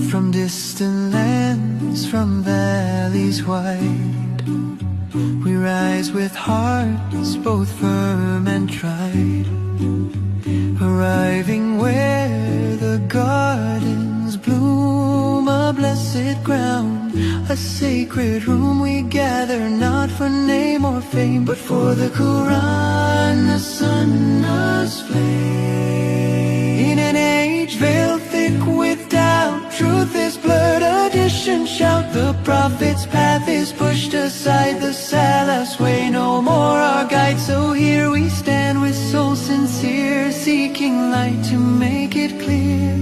From distant lands, from valleys wide, we rise with hearts both firm and tried, arriving where the gardens bloom, a blessed ground, a sacred room. We gather not for name or fame, but for the Quran, the Sunnah's flame. In an age veiled thick with doubt, truth is blurred, addition shout. The Prophet's path is pushed aside, the Salaf's way no more our guide. So here we stand with soul sincere, seeking light to make it clear.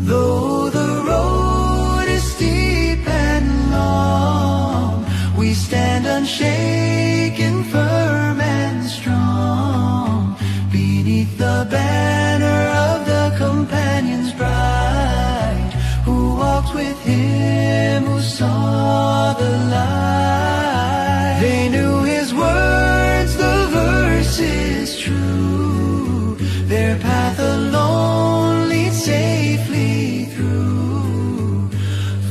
Though the road is steep and long, we stand unshaken, firm and strong, beneath the banner of the companions bright, who walked with him, who saw the light. They knew his words, the verses true, their path alone leads safely through.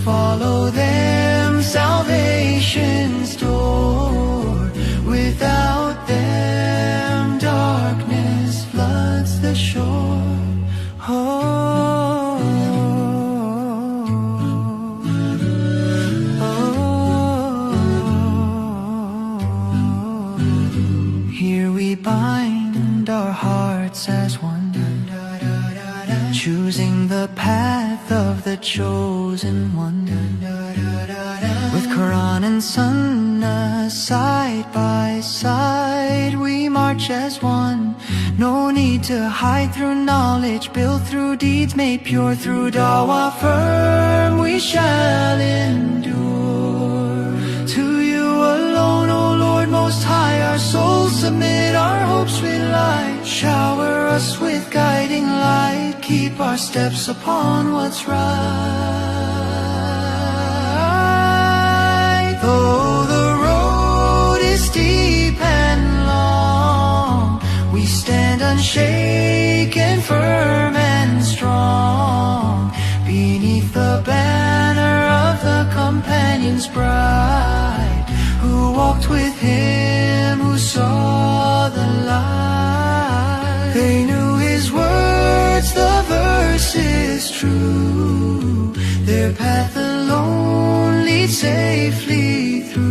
Follow them, salvation's door. Without them, darkness floods the shore. Here we bind our hearts as one, choosing the path of the chosen one. With Quran and Sunnah side by side, we march as one. No need to hide, through knowledge built, through deeds made pure, through dawah firm we shall endure. To you alone, O Lord Most High, our souls submit, our hopes rely. Shower us with guiding light, keep our steps upon what's right. Though the road is steep and long, we stand unshaken, firm and strong, beneath the banner of the companions bright, who walked with him, who saw the light. They knew his words, the verses true, their path alone leads safely through.